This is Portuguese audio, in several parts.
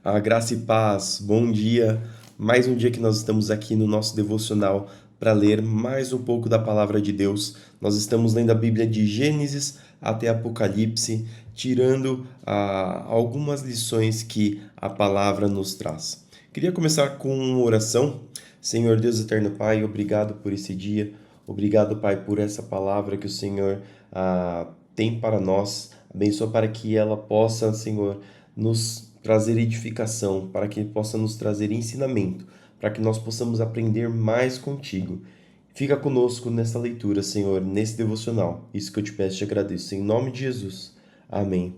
A graça e paz, bom dia. Mais um dia que nós estamos aqui no nosso devocional para ler mais um pouco da palavra de Deus. Nós estamos lendo a Bíblia de Gênesis até Apocalipse, tirando algumas lições que a palavra nos traz. Queria começar com uma oração. Senhor Deus eterno Pai, obrigado por esse dia. Obrigado, Pai, por essa palavra que o Senhor tem para nós. Abençoa para que ela possa, Senhor, nos trazer edificação, para que possa nos trazer ensinamento, para que nós possamos aprender mais contigo. Fica conosco nessa leitura, Senhor, nesse devocional. Isso que eu te peço e te agradeço. Em nome de Jesus. Amém.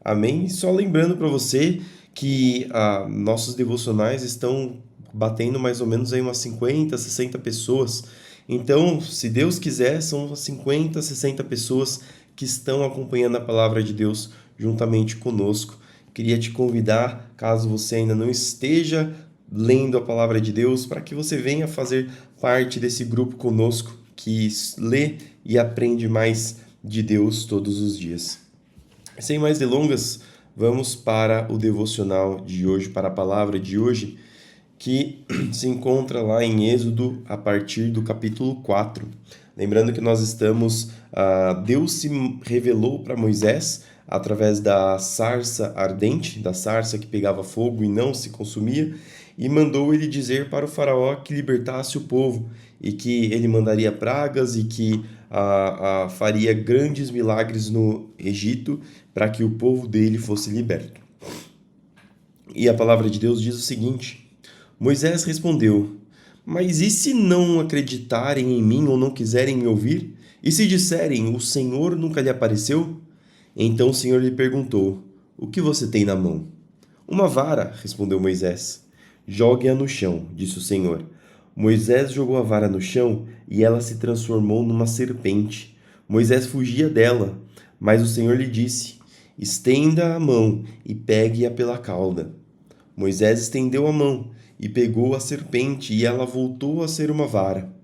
Amém. E só lembrando para você que nossos devocionais estão batendo mais ou menos aí umas 50, 60 pessoas. Então, se Deus quiser, são umas 50, 60 pessoas que estão acompanhando a palavra de Deus juntamente conosco. Queria te convidar, caso você ainda não esteja lendo a palavra de Deus, para que você venha fazer parte desse grupo conosco que lê e aprende mais de Deus todos os dias. Sem mais delongas, vamos para o devocional de hoje, para a palavra de hoje, que se encontra lá em Êxodo a partir do capítulo 4. Lembrando que nós estamos, Deus se revelou para Moisés através da sarça ardente, da sarça que pegava fogo e não se consumia, e mandou ele dizer para o faraó que libertasse o povo e que ele mandaria pragas e que faria grandes milagres no Egito para que o povo dele fosse liberto. E a palavra de Deus diz o seguinte: Moisés respondeu: Mas e se não acreditarem em mim ou não quiserem me ouvir? E se disserem: O Senhor nunca lhe apareceu? Então o Senhor lhe perguntou: O que você tem na mão? Uma vara, respondeu Moisés. Jogue-a no chão, disse o Senhor. Moisés jogou a vara no chão e ela se transformou numa serpente. Moisés fugia dela, mas o Senhor lhe disse: Estenda a mão e pegue-a pela cauda. Moisés estendeu a mão e pegou a serpente, e ela voltou a ser uma vara.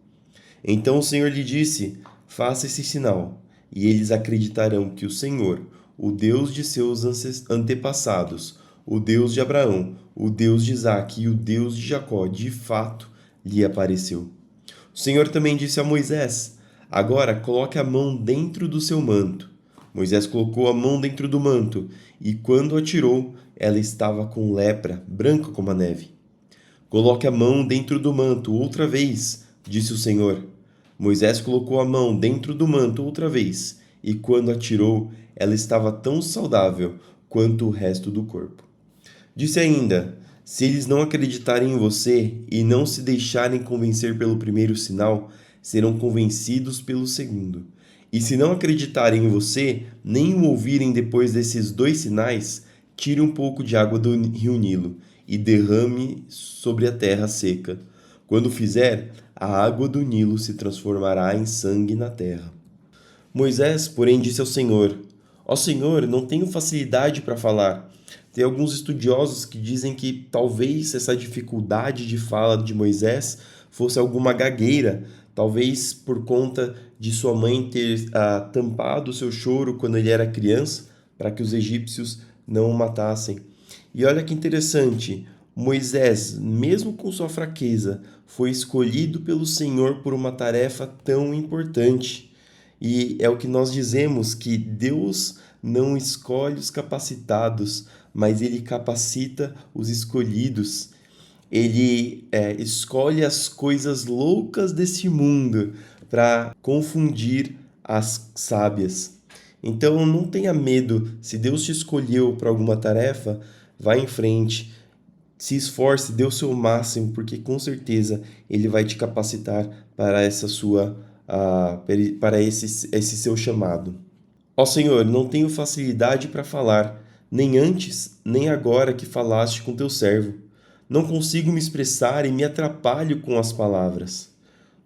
Então o Senhor lhe disse: Faça esse sinal, e eles acreditarão que o Senhor, o Deus de seus antepassados, o Deus de Abraão, o Deus de Isaque e o Deus de Jacó, de fato lhe apareceu. O Senhor também disse a Moisés: Agora coloque a mão dentro do seu manto. Moisés colocou a mão dentro do manto, e quando a tirou, ela estava com lepra, branca como a neve. Coloque a mão dentro do manto outra vez, disse o Senhor. Moisés colocou a mão dentro do manto outra vez, e quando a tirou, ela estava tão saudável quanto o resto do corpo. Disse ainda: Se eles não acreditarem em você e não se deixarem convencer pelo primeiro sinal, serão convencidos pelo segundo. E se não acreditarem em você, nem o ouvirem depois desses dois sinais, tire um pouco de água do rio Nilo e derrame sobre a terra seca. Quando fizer, a água do Nilo se transformará em sangue na terra. Moisés, porém, disse ao Senhor: Ó Senhor, não tenho facilidade para falar. Tem alguns estudiosos que dizem que talvez essa dificuldade de fala de Moisés fosse alguma gagueira, talvez por conta de sua mãe ter tampado o seu choro quando ele era criança, para que os egípcios não o matassem. E olha que interessante, Moisés, mesmo com sua fraqueza, foi escolhido pelo Senhor por uma tarefa tão importante. E é o que nós dizemos, que Deus não escolhe os capacitados, mas Ele capacita os escolhidos. Ele escolhe as coisas loucas desse mundo para confundir as sábias. Então não tenha medo, se Deus te escolheu para alguma tarefa, vá em frente, se esforce, dê o seu máximo, porque com certeza Ele vai te capacitar para essa para esse seu chamado. Ó Senhor, não tenho facilidade para falar, nem antes, nem agora que falaste com teu servo. Não consigo me expressar e me atrapalho com as palavras.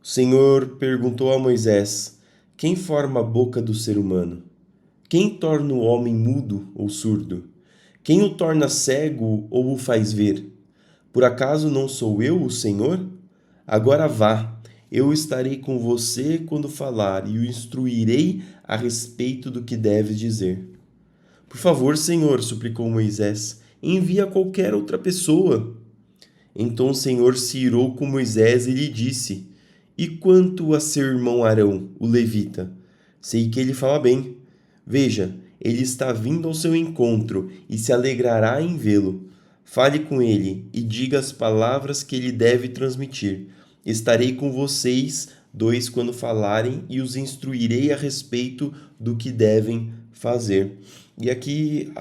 O Senhor perguntou a Moisés: Quem forma a boca do ser humano? Quem torna o homem mudo ou surdo? Quem o torna cego ou o faz ver? Por acaso não sou eu o Senhor? Agora vá, eu estarei com você quando falar e o instruirei a respeito do que deves dizer. Por favor, Senhor, suplicou Moisés, envia qualquer outra pessoa. Então o Senhor se irou com Moisés e lhe disse: E quanto a seu irmão Arão, o levita? Sei que ele fala bem. Veja, ele está vindo ao seu encontro e se alegrará em vê-lo. Fale com ele e diga as palavras que ele deve transmitir. Estarei com vocês dois quando falarem e os instruirei a respeito do que devem fazer. E aqui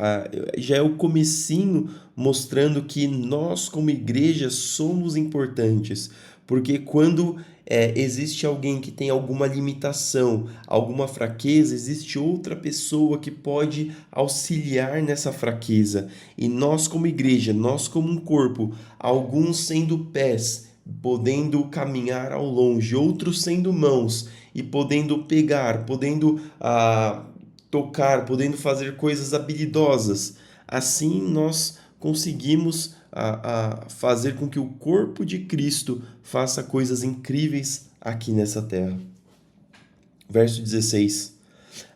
já é o comecinho mostrando que nós como igreja somos importantes, porque quando existe alguém que tem alguma limitação, alguma fraqueza, existe outra pessoa que pode auxiliar nessa fraqueza. E nós como igreja, nós como um corpo, alguns sendo pés, podendo caminhar ao longe, outros sendo mãos e podendo pegar, podendo tocar, podendo fazer coisas habilidosas. Assim nós conseguimos fazer com que o corpo de Cristo faça coisas incríveis aqui nessa terra. Verso 16: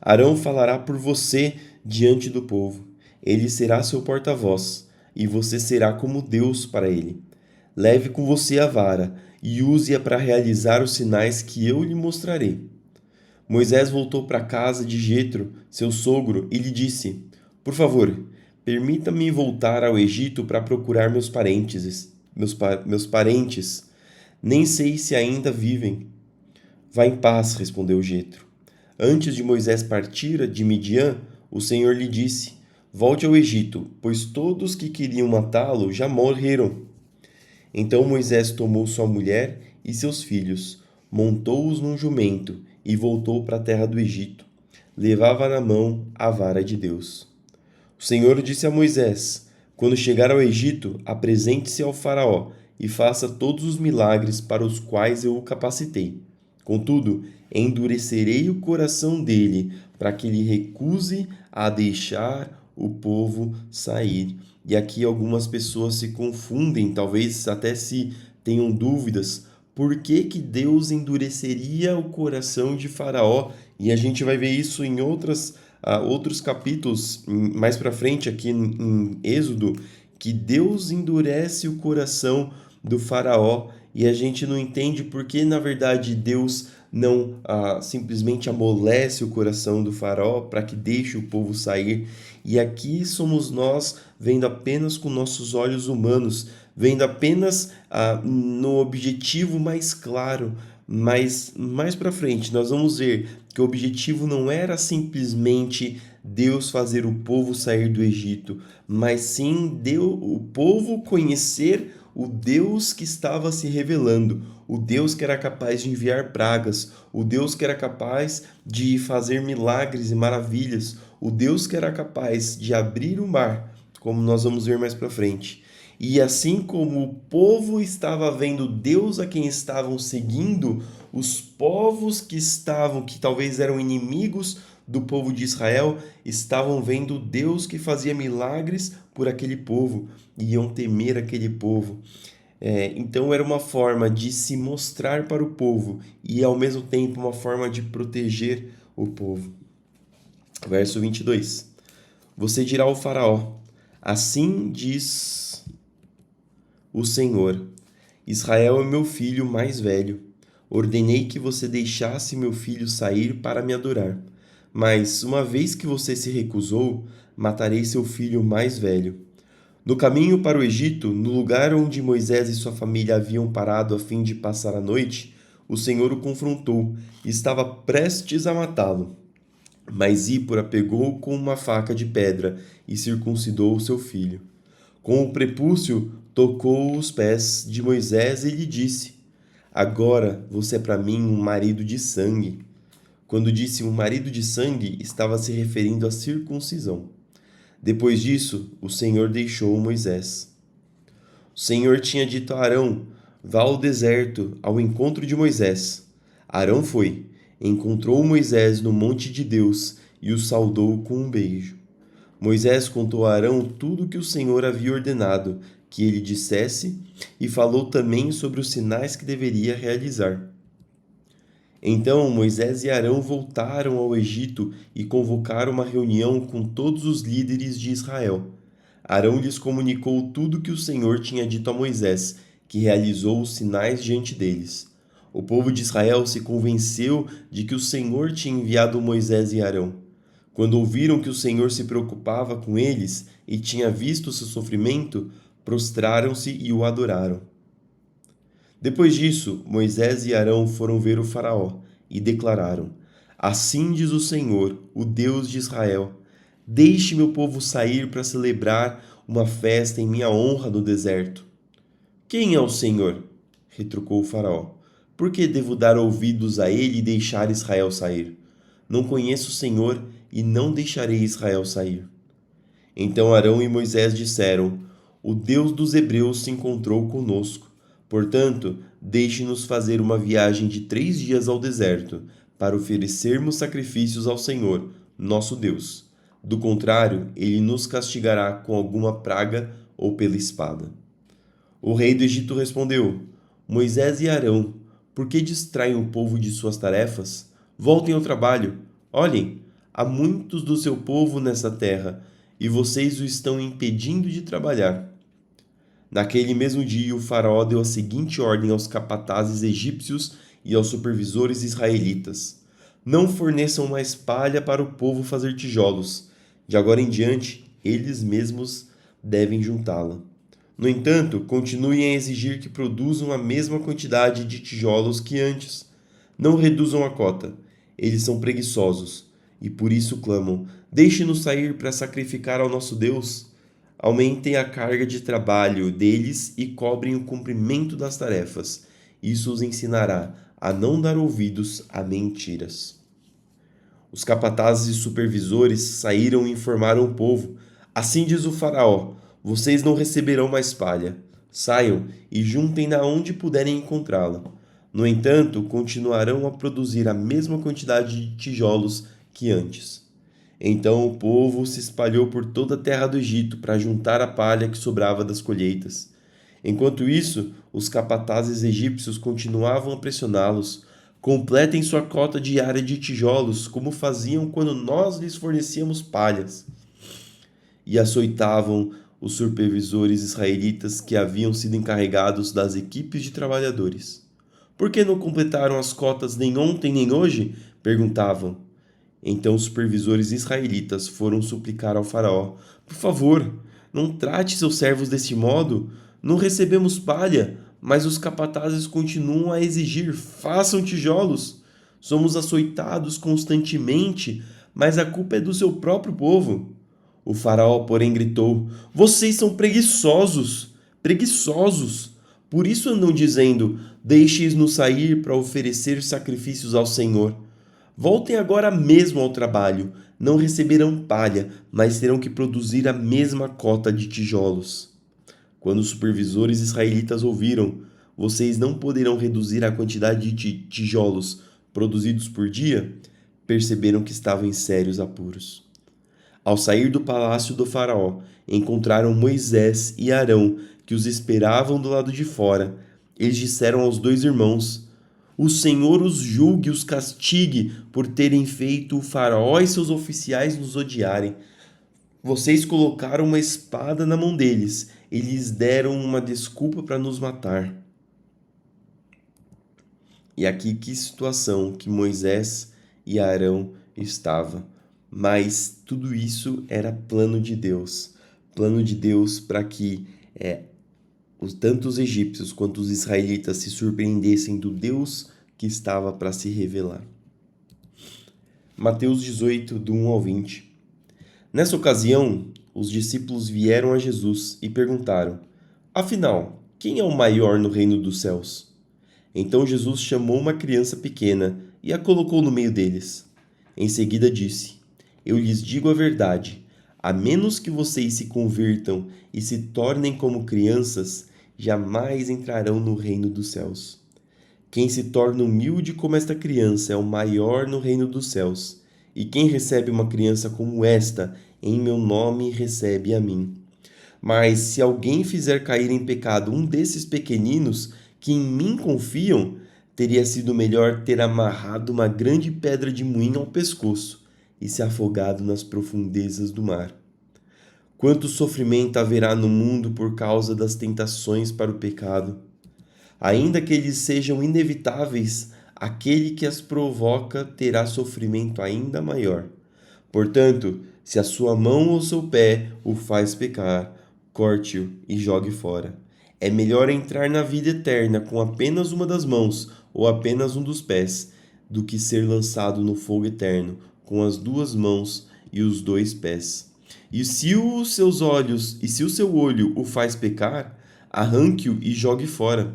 Arão falará por você diante do povo. Ele será seu porta-voz, e você será como Deus para ele. Leve com você a vara e use-a para realizar os sinais que eu lhe mostrarei. Moisés voltou para a casa de Jetro, seu sogro, e lhe disse: Por favor, permita-me voltar ao Egito para procurar meus parentes. Nem sei se ainda vivem. Vá em paz, respondeu Jetro. Antes de Moisés partir de Midian, o Senhor lhe disse: Volte ao Egito, pois todos que queriam matá-lo já morreram. Então Moisés tomou sua mulher e seus filhos, montou-os num jumento e voltou para a terra do Egito. Levava na mão a vara de Deus. O Senhor disse a Moisés: Quando chegar ao Egito, apresente-se ao Faraó e faça todos os milagres para os quais eu o capacitei. Contudo, endurecerei o coração dele, para que ele recuse a deixar o povo sair. E aqui algumas pessoas se confundem, talvez até se tenham dúvidas, por que que Deus endureceria o coração de Faraó? E a gente vai ver isso em outros capítulos mais para frente aqui em Êxodo, que Deus endurece o coração do Faraó e a gente não entende por que, na verdade, Deus não simplesmente amolece o coração do Faraó para que deixe o povo sair. E aqui somos nós vendo apenas com nossos olhos humanos, vendo apenas no objetivo mais claro. Mas mais para frente nós vamos ver que o objetivo não era simplesmente Deus fazer o povo sair do Egito, mas sim o povo conhecer o Deus que estava se revelando, o Deus que era capaz de enviar pragas, o Deus que era capaz de fazer milagres e maravilhas, o Deus que era capaz de abrir o mar, como nós vamos ver mais para frente. E assim como o povo estava vendo Deus a quem estavam seguindo, os povos que talvez eram inimigos do povo de Israel, estavam vendo Deus que fazia milagres por aquele povo, e iam temer aquele povo. Então era uma forma de se mostrar para o povo e ao mesmo tempo uma forma de proteger o povo. Verso 22. Você dirá ao faraó: Assim diz o Senhor: Israel é meu filho mais velho. Ordenei que você deixasse meu filho sair para me adorar. Mas, uma vez que você se recusou, matarei seu filho mais velho. No caminho para o Egito, no lugar onde Moisés e sua família haviam parado a fim de passar a noite, o Senhor o confrontou e estava prestes a matá-lo. Mas Zípora pegou com uma faca de pedra e circuncidou seu filho. Com o prepúcio, tocou os pés de Moisés e lhe disse: Agora você é para mim um marido de sangue. Quando disse um marido de sangue, estava se referindo à circuncisão. Depois disso, o Senhor deixou Moisés. O Senhor tinha dito a Arão: Vá ao deserto, ao encontro de Moisés. Arão foi, encontrou Moisés no monte de Deus e o saudou com um beijo. Moisés contou a Arão tudo o que o Senhor havia ordenado que ele dissesse e falou também sobre os sinais que deveria realizar. Então Moisés e Arão voltaram ao Egito e convocaram uma reunião com todos os líderes de Israel. Arão lhes comunicou tudo o que o Senhor tinha dito a Moisés, que realizou os sinais diante deles. O povo de Israel se convenceu de que o Senhor tinha enviado Moisés e Arão. Quando ouviram que o Senhor se preocupava com eles e tinha visto seu sofrimento, prostraram-se e o adoraram. Depois disso, Moisés e Arão foram ver o Faraó e declararam: Assim diz o Senhor, o Deus de Israel: Deixe meu povo sair para celebrar uma festa em minha honra no deserto. Quem é o Senhor? Retrucou o Faraó. Por que devo dar ouvidos a ele e deixar Israel sair? Não conheço o Senhor e não deixarei Israel sair. Então Arão e Moisés disseram: O Deus dos Hebreus se encontrou conosco. Portanto, deixe-nos fazer uma viagem de 3 dias ao deserto, para oferecermos sacrifícios ao Senhor, nosso Deus. Do contrário, ele nos castigará com alguma praga ou pela espada. O rei do Egito respondeu: Moisés e Arão, por que distraem o povo de suas tarefas? Voltem ao trabalho. Olhem, há muitos do seu povo nessa terra, e vocês o estão impedindo de trabalhar. Naquele mesmo dia, o faraó deu a seguinte ordem aos capatazes egípcios e aos supervisores israelitas: Não forneçam mais palha para o povo fazer tijolos. De agora em diante, eles mesmos devem juntá-la. No entanto, continuem a exigir que produzam a mesma quantidade de tijolos que antes. Não reduzam a cota. Eles são preguiçosos e por isso clamam: Deixe-nos sair para sacrificar ao nosso Deus. Aumentem a carga de trabalho deles e cobrem o cumprimento das tarefas. Isso os ensinará a não dar ouvidos a mentiras. Os capatazes e supervisores saíram e informaram o povo: Assim diz o Faraó: Vocês não receberão mais palha. Saiam e juntem-na onde puderem encontrá-la. No entanto, continuarão a produzir a mesma quantidade de tijolos que antes. Então o povo se espalhou por toda a terra do Egito para juntar a palha que sobrava das colheitas. Enquanto isso, os capatazes egípcios continuavam a pressioná-los: Completem sua cota diária de tijolos, como faziam quando nós lhes fornecíamos palhas. E açoitavam os supervisores israelitas que haviam sido encarregados das equipes de trabalhadores. Por que não completaram as cotas nem ontem nem hoje? Perguntavam. Então os supervisores israelitas foram suplicar ao faraó: Por favor, não trate seus servos deste modo. Não recebemos palha, mas os capatazes continuam a exigir: Façam tijolos. Somos açoitados constantemente, mas a culpa é do seu próprio povo. O faraó, porém, gritou: Vocês são preguiçosos, preguiçosos. Por isso andam dizendo: Deixe-nos sair para oferecer sacrifícios ao Senhor. Voltem agora mesmo ao trabalho. Não receberão palha, mas terão que produzir a mesma cota de tijolos. Quando os supervisores israelitas ouviram: Vocês não poderão reduzir a quantidade de tijolos produzidos por dia, perceberam que estavam em sérios apuros. Ao sair do palácio do faraó, encontraram Moisés e Arão, que os esperavam do lado de fora. Eles disseram aos 2 irmãos: O Senhor os julgue e os castigue por terem feito o faraó e seus oficiais nos odiarem. Vocês colocaram uma espada na mão deles e lhes deram uma desculpa para nos matar. E aqui que situação que Moisés e Arão estavam. Mas tudo isso era plano de Deus. Plano de Deus para que tanto os egípcios quanto os israelitas se surpreendessem do Deus que estava para se revelar. Mateus 18, do 1 ao 20. Nessa ocasião, os discípulos vieram a Jesus e perguntaram: Afinal, quem é o maior no reino dos céus? Então Jesus chamou uma criança pequena e a colocou no meio deles. Em seguida disse: Eu lhes digo a verdade, a menos que vocês se convirtam e se tornem como crianças, jamais entrarão no reino dos céus. Quem se torna humilde como esta criança é o maior no reino dos céus. E quem recebe uma criança como esta, em meu nome recebe a mim. Mas se alguém fizer cair em pecado um desses pequeninos que em mim confiam, teria sido melhor ter amarrado uma grande pedra de moinho ao pescoço e se afogado nas profundezas do mar. Quanto sofrimento haverá no mundo por causa das tentações para o pecado? Ainda que eles sejam inevitáveis, aquele que as provoca terá sofrimento ainda maior. Portanto, se a sua mão ou seu pé o faz pecar, corte-o e jogue fora. É melhor entrar na vida eterna com apenas uma das mãos ou apenas um dos pés, do que ser lançado no fogo eterno com as duas mãos e os dois pés. E se os seus olhos e se o seu olho o faz pecar, arranque-o e jogue fora.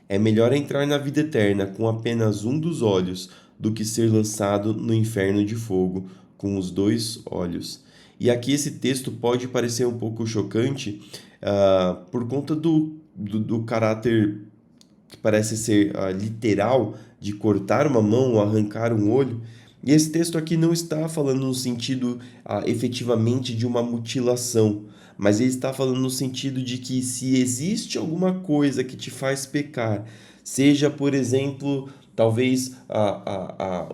É melhor entrar na vida eterna com apenas um dos olhos do que ser lançado no inferno de fogo com os dois olhos. E aqui esse texto pode parecer um pouco chocante, por conta do caráter que parece ser literal de cortar uma mão ou arrancar um olho. E esse texto aqui não está falando no sentido efetivamente de uma mutilação, mas ele está falando no sentido de que se existe alguma coisa que te faz pecar, seja, por exemplo, talvez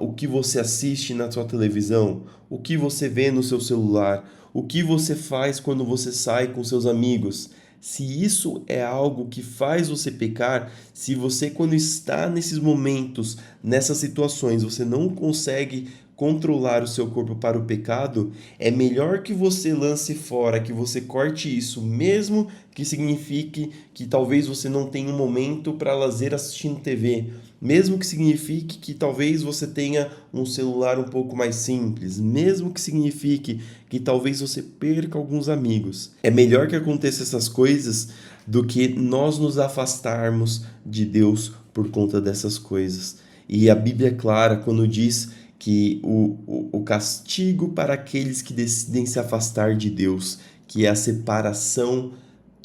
o que você assiste na sua televisão, o que você vê no seu celular, o que você faz quando você sai com seus amigos. Se isso é algo que faz você pecar, se você, quando está nesses momentos, nessas situações, você não consegue controlar o seu corpo para o pecado, é melhor que você lance fora, que você corte isso, mesmo que signifique que talvez você não tenha um momento para lazer assistindo TV, mesmo que signifique que talvez você tenha um celular um pouco mais simples, mesmo que signifique que talvez você perca alguns amigos. É melhor que aconteça essas coisas do que nós nos afastarmos de Deus por conta dessas coisas. E a Bíblia é clara quando diz que o castigo para aqueles que decidem se afastar de Deus, que é a separação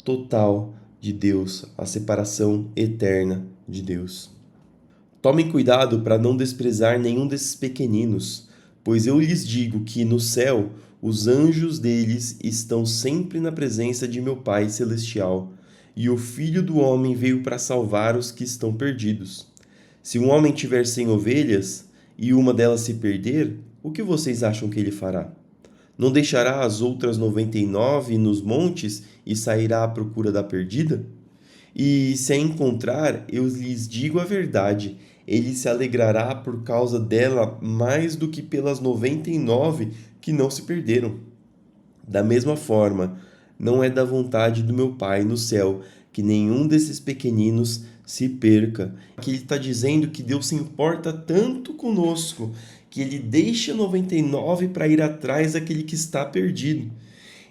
total de Deus, a separação eterna de Deus. Tomem cuidado para não desprezar nenhum desses pequeninos, pois eu lhes digo que no céu os anjos deles estão sempre na presença de meu Pai Celestial, e o Filho do Homem veio para salvar os que estão perdidos. Se um homem tiver 100 ovelhas e uma delas se perder, o que vocês acham que ele fará? Não deixará as outras 99 nos montes e sairá à procura da perdida? E se a encontrar, eu lhes digo a verdade, ele se alegrará por causa dela mais do que pelas 99 que não se perderam. Da mesma forma, não é da vontade do meu Pai no céu que nenhum desses pequeninos se perca. Aqui ele está dizendo que Deus se importa tanto conosco que ele deixa 99 para ir atrás daquele que está perdido.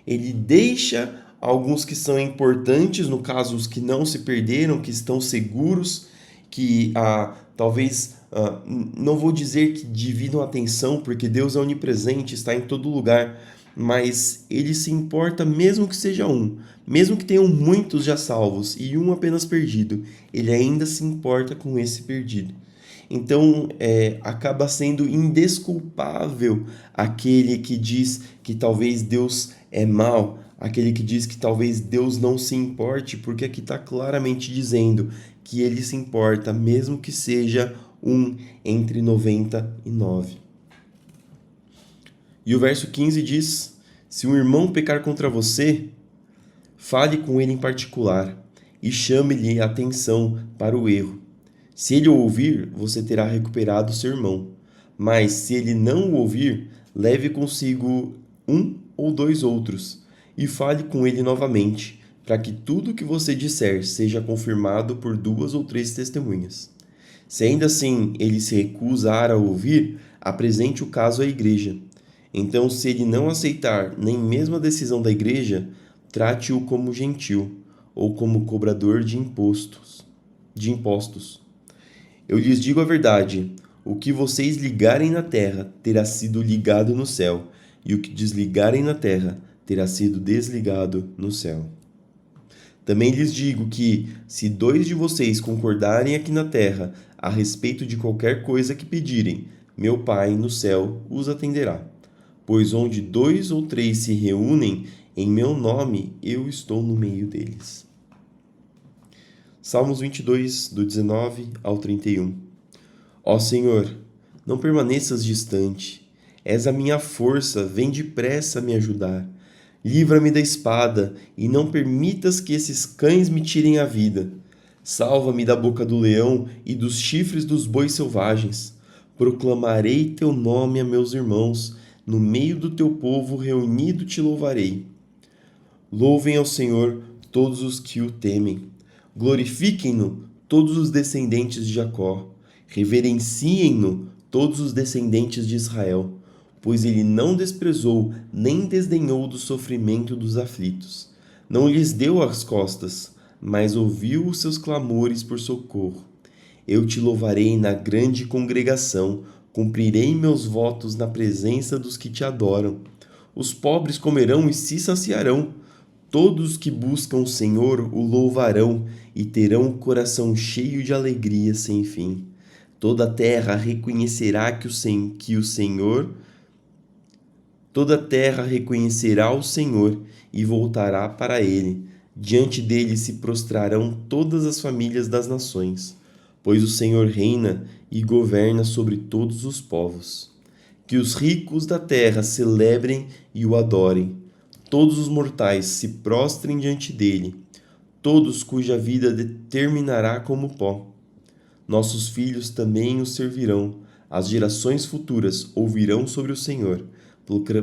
Ele deixa alguns que são importantes, no caso os que não se perderam, que estão seguros, que talvez, não vou dizer que dividam atenção, porque Deus é onipresente, está em todo lugar, mas ele se importa mesmo que seja um, mesmo que tenham muitos já salvos e um apenas perdido, ele ainda se importa com esse perdido. Então, acaba sendo indesculpável aquele que diz que talvez Deus é mau, aquele que diz que talvez Deus não se importe, porque aqui está claramente dizendo que ele se importa, mesmo que seja um entre 99. E o verso 15 diz: se um irmão pecar contra você, fale com ele em particular e chame-lhe a atenção para o erro. Se ele o ouvir, você terá recuperado seu irmão. Mas se ele não o ouvir, leve consigo um ou dois outros e fale com ele novamente, para que tudo o que você disser seja confirmado por 2 ou 3 testemunhas. Se ainda assim ele se recusar a ouvir, apresente o caso à igreja. Então, se ele não aceitar nem mesmo a decisão da igreja, trate-o como gentil ou como cobrador de impostos. Eu lhes digo a verdade: o que vocês ligarem na terra terá sido ligado no céu, e o que desligarem na terra terá sido desligado no céu. Também lhes digo que, se 2 de vocês concordarem aqui na terra a respeito de qualquer coisa que pedirem, meu Pai no céu os atenderá. Pois onde 2 ou 3 se reúnem em meu nome, eu estou no meio deles. Salmos 22, do 19 ao 31. Ó Senhor, não permaneças distante. És a minha força, vem depressa me ajudar. Livra-me da espada, e não permitas que esses cães me tirem a vida. Salva-me da boca do leão e dos chifres dos bois selvagens. Proclamarei teu nome a meus irmãos, no meio do teu povo reunido te louvarei. Louvem ao Senhor todos os que o temem. Glorifiquem-no todos os descendentes de Jacó. Reverenciem-no todos os descendentes de Israel, pois ele não desprezou nem desdenhou do sofrimento dos aflitos. Não lhes deu as costas, mas ouviu os seus clamores por socorro. Eu te louvarei na grande congregação, cumprirei meus votos na presença dos que te adoram. Os pobres comerão e se saciarão. Todos que buscam o Senhor o louvarão e terão o coração cheio de alegria sem fim. Toda a terra reconhecerá toda a terra reconhecerá o Senhor e voltará para ele. Diante dele se prostrarão todas as famílias das nações, pois o Senhor reina e governa sobre todos os povos. Que os ricos da terra celebrem e o adorem. Todos os mortais se prostrem diante dele, todos cuja vida determinará como pó. Nossos filhos também o servirão, as gerações futuras ouvirão sobre o Senhor,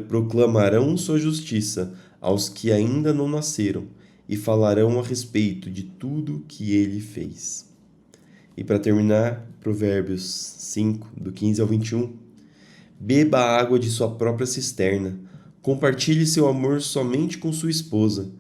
proclamarão sua justiça aos que ainda não nasceram e falarão a respeito de tudo que ele fez. E para terminar, Provérbios 5, do 15 ao 21. Beba a água de sua própria cisterna, compartilhe seu amor somente com sua esposa.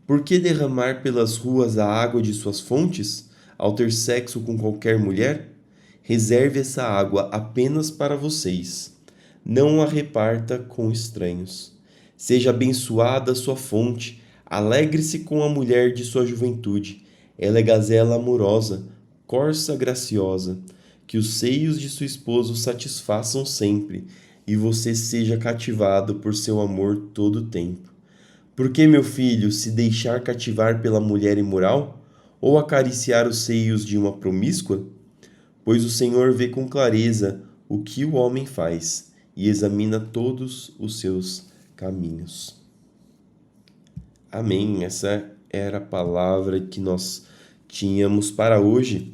Por que derramar pelas ruas a água de suas fontes, ao ter sexo com qualquer mulher? Reserve essa água apenas para vocês. Não a reparta com estranhos. Seja abençoada a sua fonte, alegre-se com a mulher de sua juventude. Ela é gazela amorosa, corça graciosa. Que os seios de seu esposo satisfaçam sempre, e você seja cativado por seu amor todo o tempo. Por que, meu filho, se deixar cativar pela mulher imoral? Ou acariciar os seios de uma promíscua? Pois o Senhor vê com clareza o que o homem faz, e examina todos os seus caminhos. Amém. Essa era a palavra que nós tínhamos para hoje.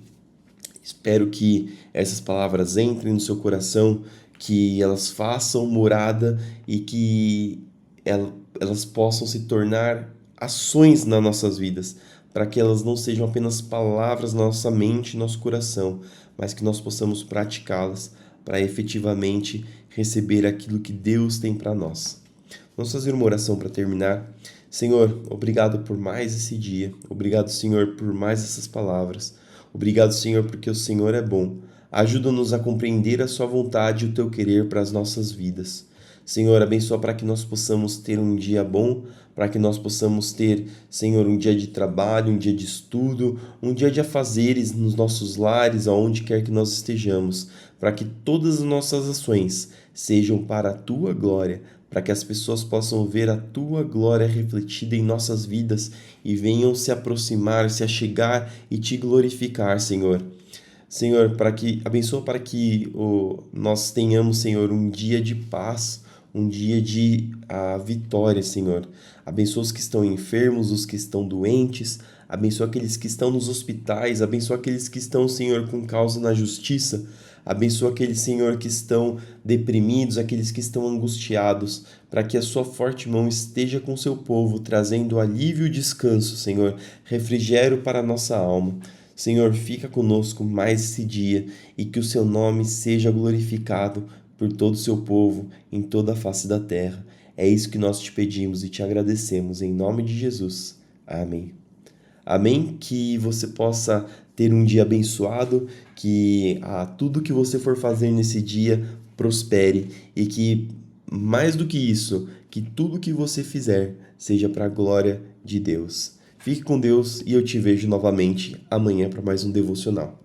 Espero que essas palavras entrem no seu coração, que elas façam morada e que elas possam se tornar ações nas nossas vidas, para que elas não sejam apenas palavras na nossa mente e nosso coração, mas que nós possamos praticá-las para efetivamente receber aquilo que Deus tem para nós. Vamos fazer uma oração para terminar. Senhor, obrigado por mais esse dia. Obrigado, Senhor, por mais essas palavras. Obrigado, Senhor, porque o Senhor é bom. Ajuda-nos a compreender a sua vontade e o teu querer para as nossas vidas. Senhor, abençoa para que nós possamos ter um dia bom, para que nós possamos ter, Senhor, um dia de trabalho, um dia de estudo, um dia de afazeres nos nossos lares, aonde quer que nós estejamos, para que todas as nossas ações sejam para a tua glória, para que as pessoas possam ver a tua glória refletida em nossas vidas e venham se aproximar, se achegar e te glorificar, Senhor. Senhor, abençoa para que nós tenhamos, Senhor, um dia de paz, um dia de vitória, Senhor. Abençoa os que estão enfermos, os que estão doentes, abençoa aqueles que estão nos hospitais, abençoa aqueles que estão, Senhor, com causa na justiça, abençoa aqueles, Senhor, que estão deprimidos, aqueles que estão angustiados, para que a sua forte mão esteja com o seu povo, trazendo alívio e descanso, Senhor, refrigério para a nossa alma. Senhor, fica conosco mais esse dia e que o seu nome seja glorificado por todo o seu povo em toda a face da terra. É isso que nós te pedimos e te agradecemos em nome de Jesus. Amém. Amém? Que você possa ter um dia abençoado, que tudo que você for fazer nesse dia prospere e que, mais do que isso, que tudo que você fizer seja para a glória de Deus. Fique com Deus e eu te vejo novamente amanhã para mais um devocional.